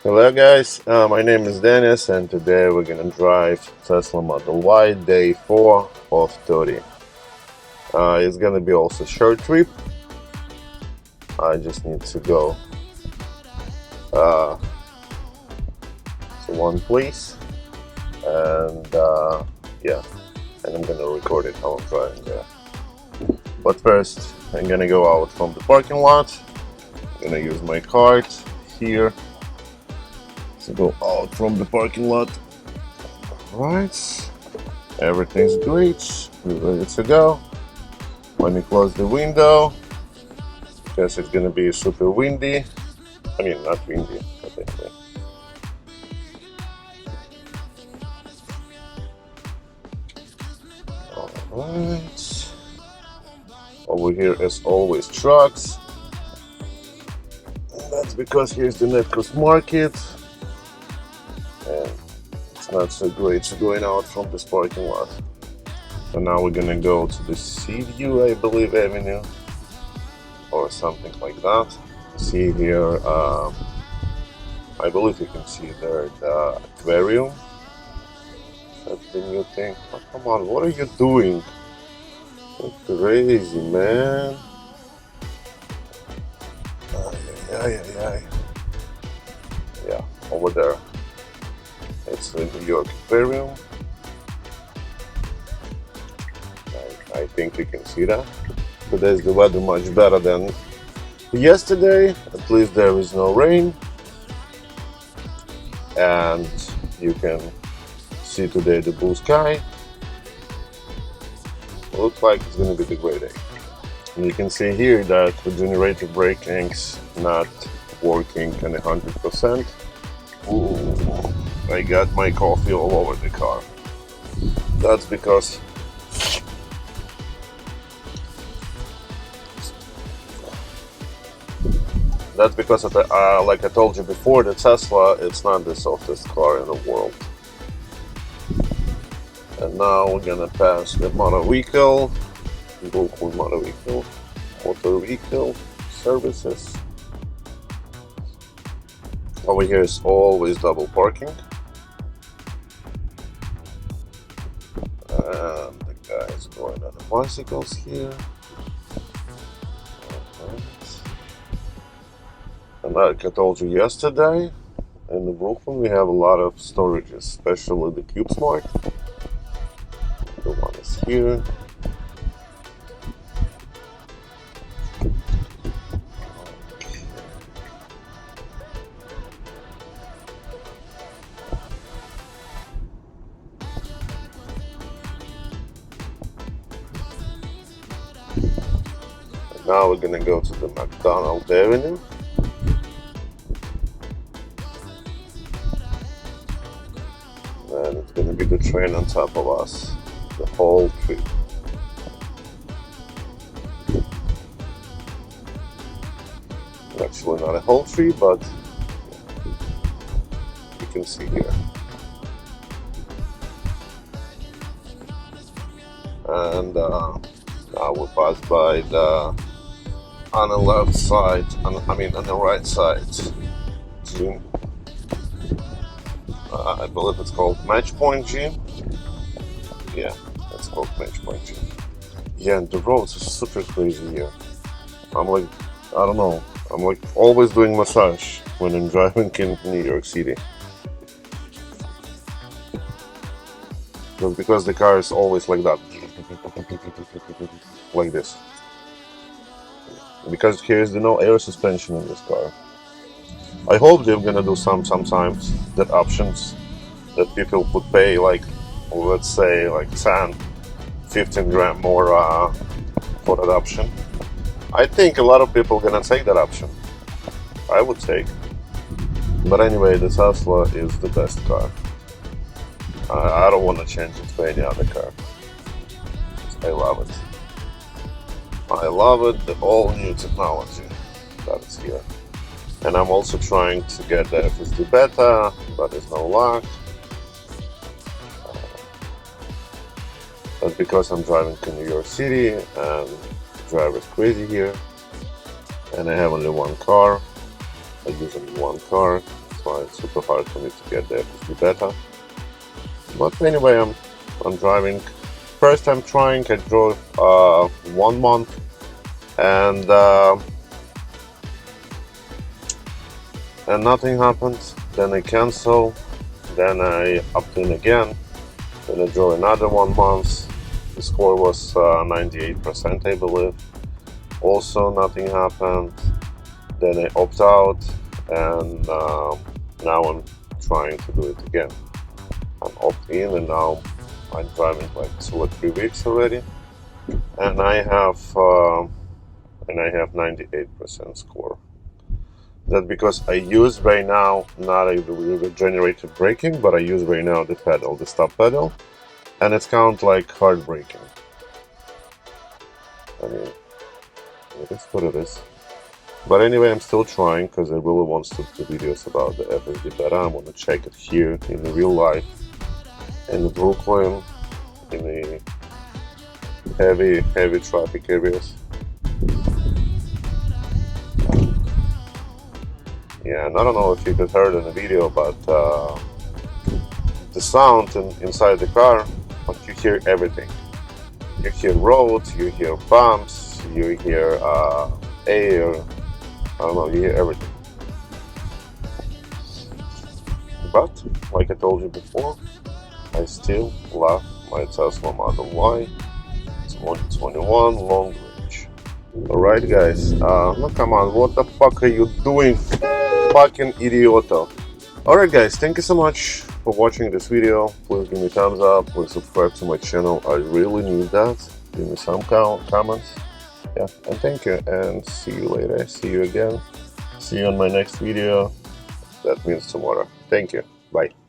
Hello guys, my name is Dennis and today we're gonna drive Tesla Model Y day 4 of 30. It's gonna be also a short trip. I just need to go uh, to one place and yeah, and I'm gonna record it how I'm driving there. But first, I'm gonna go out from the parking lot. I'm gonna use my card here to go out from the parking lot. Alright. Everything's great. We're ready to go. Let me close the window. Guess it's gonna be super windy. I mean, not windy, but anyway. Alright. Over here, as always, trucks. And that's because here's the Netcos Market. And it's not so great going out from this parking lot. So now we're gonna go to the Seaview, I believe, Avenue, or something like that. See here, I believe you can see there the aquarium. That's the new thing. Oh, come on, what are you doing? You're crazy, man. Yeah, over there. It's the New York Aquarium. I think you can see that. Today's the weather much better than yesterday. At least there is no rain. And you can see today the blue sky. Looks like it's going to be the great day. And you can see here that the generator braking's not working at 100%. Ooh, I got my coffee all over the car. That's because of the, like I told you before, the Tesla, it's not the softest car in the world. And now we're gonna pass the motor vehicle services. Over here is always double parking. And the guys going on the bicycles here. And like I told you yesterday, in the Brooklyn we have a lot of storages, especially the CubeSmart. The one is here. And now we're gonna go to the McDonald Avenue. And it's gonna be the train on top of us the whole trip. Actually not a whole tree, but you can see here. And I will pass by on the left side, on the right side, gym. I believe it's called Match Point Gym. Yeah, it's called Match Point Gym. Yeah, and the roads are super crazy here. I'm like, I don't know, I'm like always doing massage when I'm driving in New York City. Just because the car is always like that. Like this. Because here's no air suspension in this car. I hope they're gonna do sometimes that options that people could pay like, let's say like 10-15 grand more for that option. I think a lot of people gonna take that option. I would take. But anyway, the Tesla is the best car. I don't want to change it to any other car. I love it. I love it, the all new technology that is here. And I'm also trying to get the FSD beta, but there's no luck. But because I'm driving to New York City and the driver is crazy here, and I have only one car, I use only one car, why it's super hard for me to get the FSD beta. But anyway, I'm driving. First I'm trying, I drove 1 month, and nothing happened. Then I cancel, then I opt in again, then I drove another 1 month. The score was 98%, I believe. Also nothing happened. Then I opt out, and now I'm trying to do it again. I'm opt in, and now I'm driving like 2 or 3 weeks already, and I have 98% score. That's because I use right now not a regenerative braking, but I use right now the pedal, the stop pedal, and it's count like hard braking. I mean, it is what it is. But anyway, I'm still trying because I really want to do videos about the FSD beta. I want to check it here in the real life, in Brooklyn, in the heavy traffic areas. Yeah, and I don't know if you could heard in the video, but the sound inside the car, but you hear everything. You hear roads, you hear bumps, you hear air. I don't know, you hear everything. But like I told you before, I still love my Tesla Model Y 2021 long range. Alright guys, no, come on, what the fuck are you doing? Fucking idioto. Alright guys, thank you so much for watching this video. Please give me a thumbs up, please subscribe to my channel, I really need that. Give me some comments. Yeah, and thank you, and see you later. See you again. See you on my next video. That means tomorrow. Thank you. Bye.